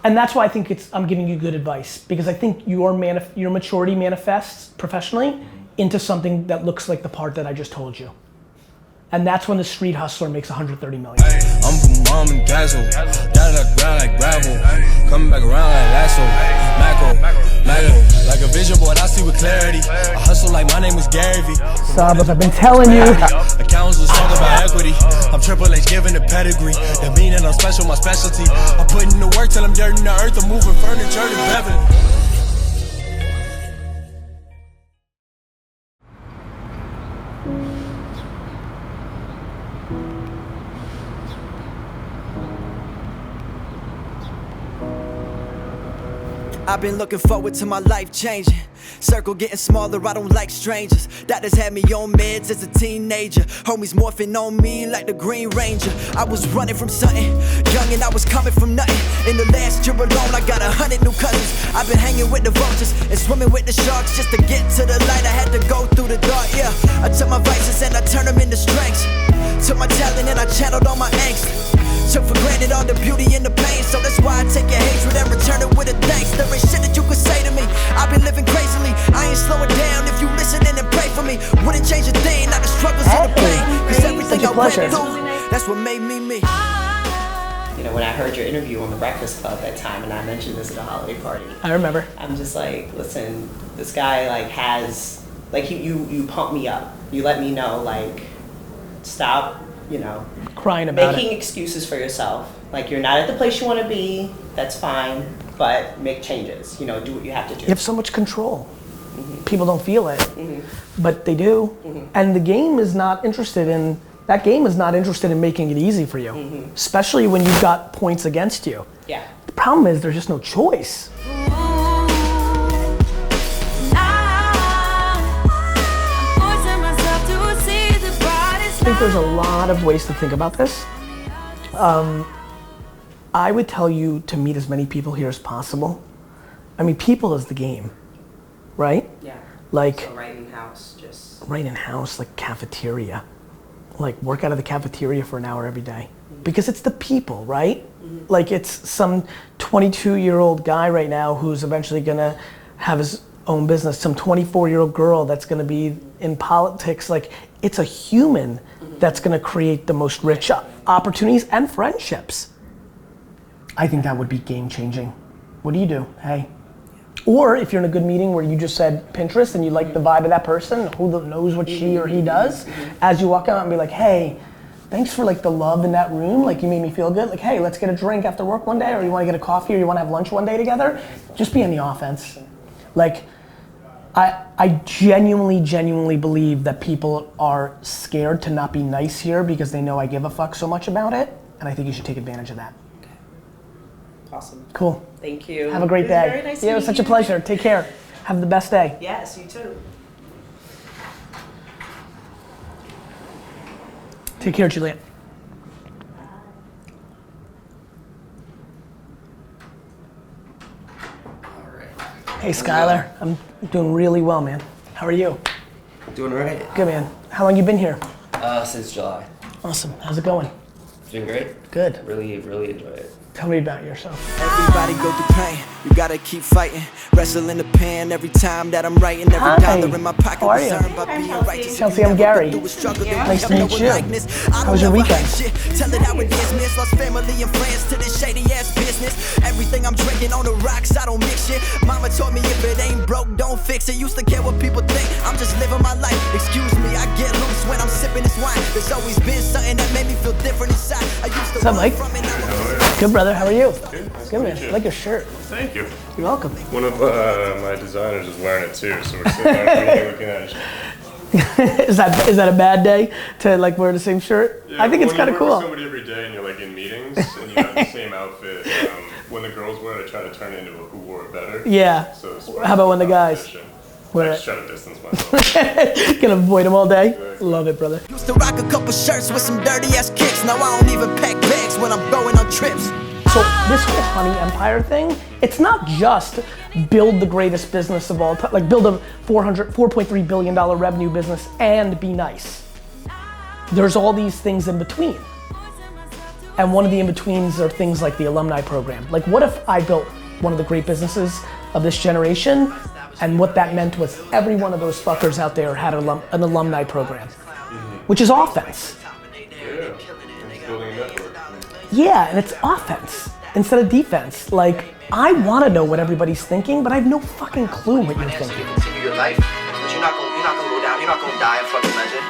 And that's why I think I'm giving you good advice, because I think your maturity manifests professionally into something that looks like the part that I just told you. And that's when the street hustler makes 130 million. I'm from mom and dazzle, down the ground like gravel, coming back around like lasso, macro, like a vision board I see with clarity. I hustle like my name is GaryVee. Sabas, I've been telling you. Accountants was talking about equity. I'm Triple H giving the pedigree. That mean that I'm special, my specialty. I'm putting in the work till I'm dirt in the earth. I'm moving furniture to Beverly. I've been looking forward to my life changing. Circle getting smaller, I don't like strangers. That has had me on meds as a teenager. Homies morphing on me like the Green Ranger. I was running from something, young and I was coming from nothing. In the last year alone, I got 100 new cousins. I've been hanging with the vultures and swimming with the sharks just to get to the light. I had to go through the dark, yeah. I took my vices and I turned them into strengths. Took my talent and I channeled all my angst. Took for granted all the beauty and the pain, so that's why I take your hatred and return it with a thanks. There ain't shit that you could say to me. I've been living crazily. I ain't slowing down if you listen and pray for me. Wouldn't change a thing, not the struggles and the pain. Cause everything I went through, that's what made me me. You know, when I heard your interview on the Breakfast Club that time, and I mentioned this at a holiday party. I remember. I'm just like, listen, this guy like has, like you pump me up. You let me know, like, stop, you know, crying about making excuses for yourself. Like, you're not at the place you want to be, that's fine, but make changes, you know, do what you have to do. You have so much control. People don't feel it, but they do. And the game is not interested in, that game is not interested in making it easy for you, especially when you've got points against you. Yeah. The problem is there's just no choice. I think there's a lot of ways to think about this. I would tell you to meet as many people here as possible. I mean, people is the game, right? Yeah. Like, so right in house, just. Right in house, like cafeteria. Like work out of the cafeteria for an hour every day. Because it's the people, right? Like it's some 22-year-old guy right now who's eventually gonna have his own business, some 24-year-old girl that's gonna be in politics. Like, it's a human that's gonna create the most rich opportunities and friendships. I think that would be game changing. What do you do? Hey. Or if you're in a good meeting where you just said Pinterest and you like the vibe of that person, who knows what she or he does, as you walk out and be like, hey, thanks for like the love in that room, like you made me feel good. Like, hey, let's get a drink after work one day, or you wanna get a coffee, or you wanna have lunch one day together. Just be on the offense. Like, I genuinely believe that people are scared to not be nice here because they know I give a fuck so much about it, and I think you should take advantage of that. Okay. Awesome. Cool. Thank you. Have a great day. Very nice yeah, it was such a you. pleasure. Take care. Have the best day. Yes, you too. Take care, Juliet. Hey, Skylar. I'm doing really well, man. How are you? Doing all right. Good, man. How long you been here? Since July. Awesome. How's it going? It's been great. Good. Really enjoy it. Tell me about yourself. Everybody go through pain, you gotta keep fighting. Wrestle in the pan every time that I'm writing. Every dollar in my pocket How are you? was earned by being righteous. Chelsea, I'm Gary. Nice to meet you. How was your weekend? Tell it how it is, miss. Lost family and friends to this shady ass business. Everything I'm drinking on the rocks, I don't mix it. Mama told me if it ain't broke, don't fix it. Used to care what people think, I'm just living my life. Excuse me, I get loose when I'm sipping this wine. There's always been something that made me feel different inside. I used to What's up, Mike? Good, brother. How are you? Good, man. I like your shirt. Thank you. You're welcome. One of my designers is wearing it too, so we're sitting there looking at it. Is that a bad day to like wear the same shirt? Yeah, I think it's kind of When you cool. work with somebody every day and you're like in meetings and you have the same outfit, when the girls wear it, I try to turn it into a who wore it better. Yeah. So it's How about when the guys wear I it? just try to distance myself. Gonna avoid them all day? Exactly. Love it, brother. Used to rock a couple shirts with some dirty ass kicks. Now I don't even pack bags when I'm going on trips. So this whole honey empire thing, it's not just build the greatest business of all time, like build a $4.3 billion revenue business and be nice. There's all these things in between. And one of the in-betweens are things like the alumni program. Like, what if I built one of the great businesses of this generation, and what that meant was every one of those fuckers out there had an alumni program, which is offense. Yeah, and it's offense instead of defense. Like, I want to know what everybody's thinking, but I have no fucking clue what you're thinking. You continue your life, but you're not gonna go down. You're not gonna die a fucking legend.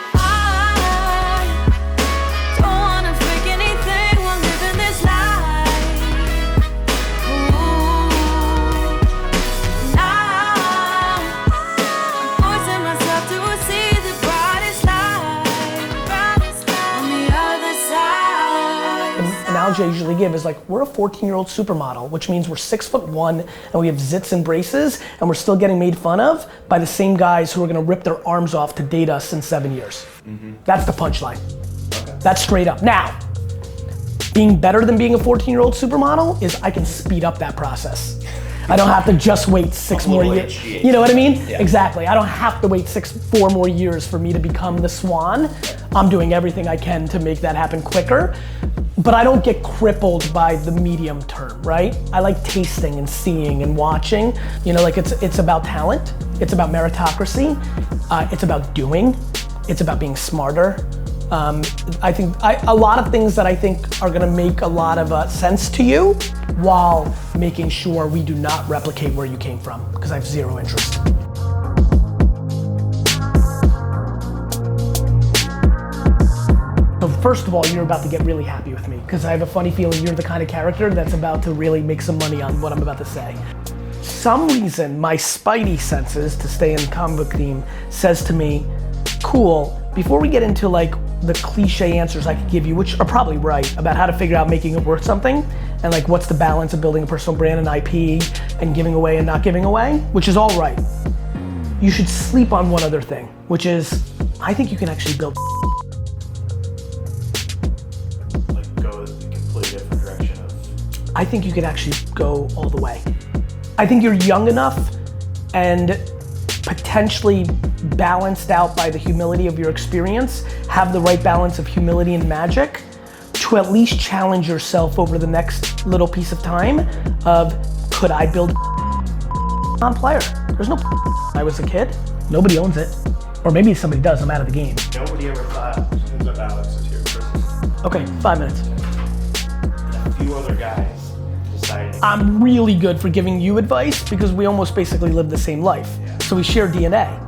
I usually give is like, we're a 14-year-old supermodel, which means we're 6'1" and we have zits and braces, and we're still getting made fun of by the same guys who are gonna rip their arms off to date us in 7 years. That's the punchline. Okay. That's straight up. Now, being better than being a 14-year-old supermodel is I can speed up that process. I don't have to just wait 6 more years. You know what I mean? Yeah. Exactly. I don't have to wait 4 more years for me to become the swan. I'm doing everything I can to make that happen quicker. But I don't get crippled by the medium term, right? I like tasting and seeing and watching. You know, like it's about talent. It's about meritocracy. It's about doing. It's about being smarter. I think a lot of things that I think are gonna make a lot of sense to you while making sure we do not replicate where you came from, because I have zero interest. So first of all, you're about to get really happy with me, because I have a funny feeling you're the kind of character that's about to really make some money on what I'm about to say. Some reason my spidey senses, to stay in the comic book theme, says to me, cool, before we get into like the cliche answers I could give you, which are probably right, about how to figure out making it worth something, and like what's the balance of building a personal brand and IP and giving away and not giving away, which is all right. You should sleep on one other thing, which is, I think you can actually build I think you could actually go all the way. I think you're young enough and potentially balanced out by the humility of your experience, have the right balance of humility and magic to at least challenge yourself over the next little piece of time of, could I build a player? There's no I was a kid. Nobody owns it. Or maybe somebody does, I'm out of the game. Nobody ever thought that Alex is here first. Okay, 5 minutes. And a few other guys decided. I'm really good for giving you advice because we almost basically live the same life. Yeah. So we share DNA. Yeah.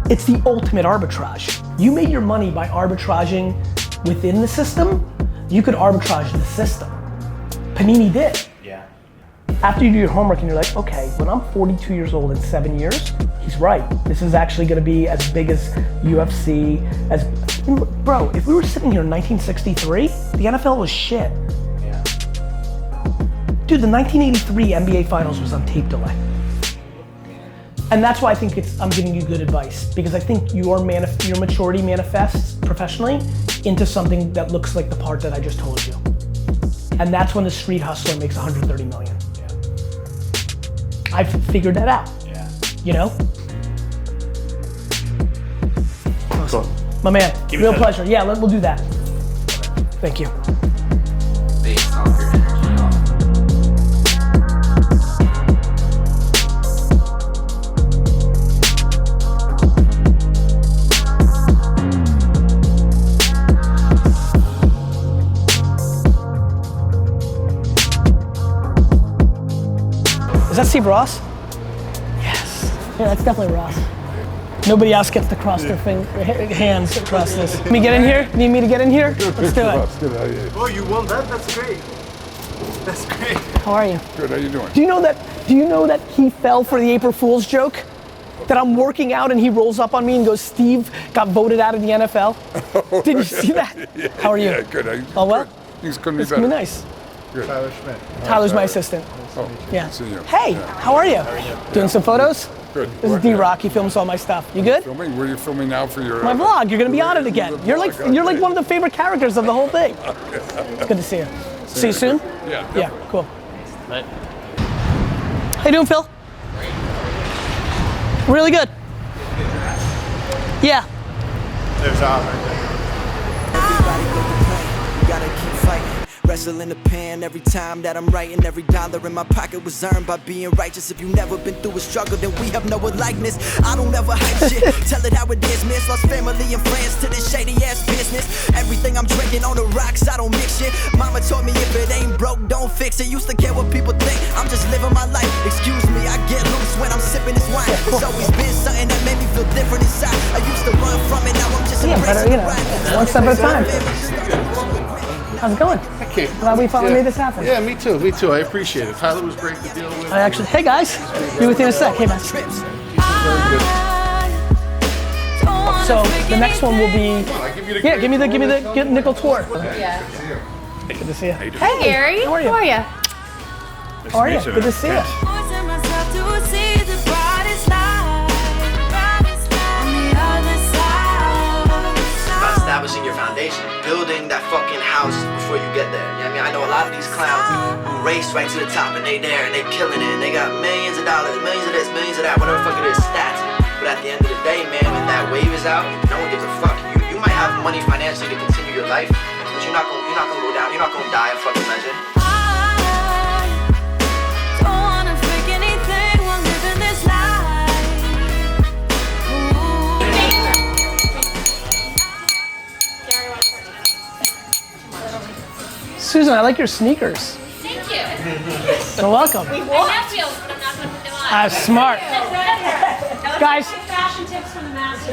It's the ultimate arbitrage. You made your money by arbitraging within the system. You could arbitrage the system. Panini did. Yeah. After you do your homework and you're like, okay, when I'm 42 years old in 7 years, he's right. This is actually gonna be as big as UFC, bro, if we were sitting here in 1963, the NFL was shit. Yeah. Dude, the 1983 NBA Finals was on tape delay. And that's why I think I'm giving you good advice, because I think your maturity manifests professionally into something that looks like the part that I just told you. And that's when the street hustler makes 130 million. Yeah. I've figured that out. Yeah. You know? Cool. My man, Keep it real touching. pleasure. Yeah, we'll do that. Thank you. Based off your energy. Is that Steve Ross? Yes. Yeah, that's definitely Ross. Nobody else gets to cross their hands across this. Let me get in here? Need me to get in here? Let's do it. Oh, you won that? That's great. That's great. How are you? Good, how you doing? Do you know that he fell for the April Fool's joke? That I'm working out and he rolls up on me and goes, Steve got voted out of the NFL? Did you see that? Yeah, How are you? Yeah, good. Oh, well? Good. Things couldn't be It's gonna be better. nice. Good. Tyler Schmidt. Tyler's my assistant. Oh, Yeah. see you. Hey, Yeah. how are you? Doing some photos? Good. This is D-Rock, he films all my stuff. You good? Filming? Were you filming now for your... My vlog, you're gonna be on it again. You're like one of the favorite characters of the whole thing. It's good to see you. See you soon? Yeah. Yeah, cool. How you doing, Phil? Really good. Yeah. There's Al right there. gotta keep fighting. Wrestling the pen every time that I'm writing. Every dollar in my pocket was earned by being righteous. If you never been through a struggle, then we have no likeness. I don't ever hype shit, tell it how it is, miss. Lost family and friends to this shady ass business. Everything I'm drinking on the rocks, I don't mix shit. Mama told me if it ain't broke, don't fix it. Used to care what people think, I'm just living my life. Excuse me, I get loose when I'm sipping this wine. It's always been something that made me feel different inside. I used to run from it, now I'm just embracing the ride. One step at a time. How's it going? Okay. Glad we finally made this happen. Yeah, me too. Me too. I appreciate it. Tyler was great to deal with. I actually, hey guys, be with you in a sec. Hey man. So the next one will be. Yeah, give me the nickel tour. Yeah. Good to see you. Hey Gary, how are you? How are you? How are you? Good to see you. Establishing your foundation, building that fucking house before you get there. You know what I mean? I know a lot of these clowns who race right to the top and they there and they killing it and they got millions of dollars, millions of this, millions of that, whatever the fuck it is, stats. But at the end of the day, man, when that wave is out, no one gives a fuck. You might have money financially to continue your life, but you're not gonna go down, you're not gonna die a fucking legend. Susan, I like your sneakers. Thank you. You're welcome. I have heels, but I'm not going to put them on. Smart. Guys. Fashion tips from the master.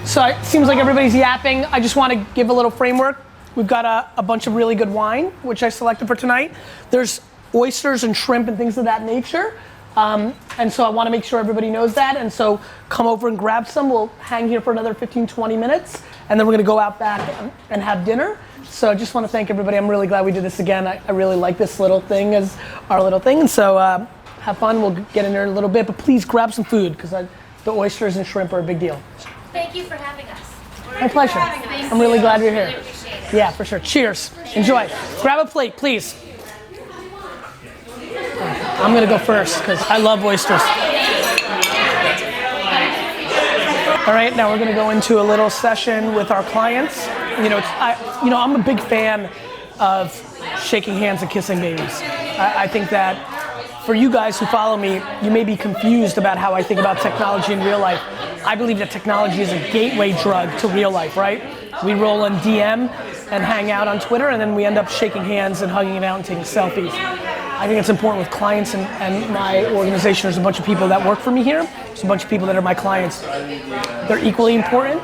So it seems like everybody's yapping. I just want to give a little framework. We've got a bunch of really good wine, which I selected for tonight. There's oysters and shrimp and things of that nature. And so I want to make sure everybody knows that. And so come over and grab some. We'll hang here for another 15, 20 minutes. And then we're going to go out back and have dinner. So I just want to thank everybody. I'm really glad we did this again. I really like this little thing as our little thing. And so have fun. We'll get in there in a little bit. But please grab some food because the oysters and shrimp are a big deal. Thank you for having us. My pleasure. I'm really glad you're here. Yeah, for sure. Cheers. Enjoy. Grab a plate, please. I'm going to go first because I love oysters. All right, now we're going to go into a little session with our clients. I'm a big fan of shaking hands and kissing babies. I think that for you guys who follow me, you may be confused about how I think about technology in real life. I believe that technology is a gateway drug to real life, right? We roll on DM and hang out on Twitter, and then we end up shaking hands and hugging it out and taking selfies. I think it's important with clients and my organization. There's a bunch of people that work for me here. There's a bunch of people that are my clients. They're equally important.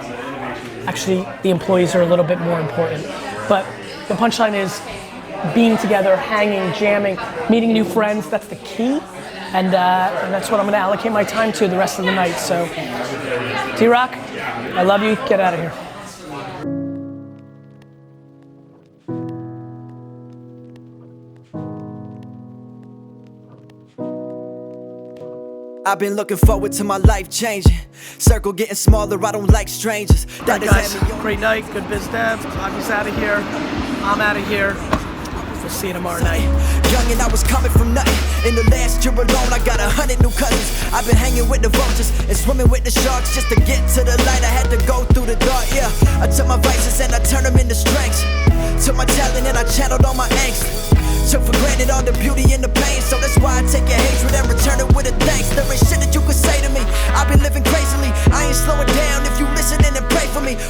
Actually, the employees are a little bit more important. But the punchline is being together, hanging, jamming, meeting new friends. That's the key. And that's what I'm going to allocate my time to the rest of the night. So, T-Rock, I love you. Get out of here. I've been looking forward to my life changing. Circle getting smaller, I don't like strangers. All right, guys, great night, good biz dev. Bobby's out of here. I'm out of here. We'll see you tomorrow night. Young and I was coming from nothing. In the last year alone, I got 100 new cousins. I've been hanging with the vultures and swimming with the sharks just to get to the light. I had to go through the dark, yeah. I took my vices and I turned them into strengths. Took my talent and I channeled all my angst. Took for granted all the beauty and the pain, so that's why I take your hatred and return it with a thanks. There ain't shit that you could say to me. I've been living crazily, I ain't slowing down. If you listen and pray for me,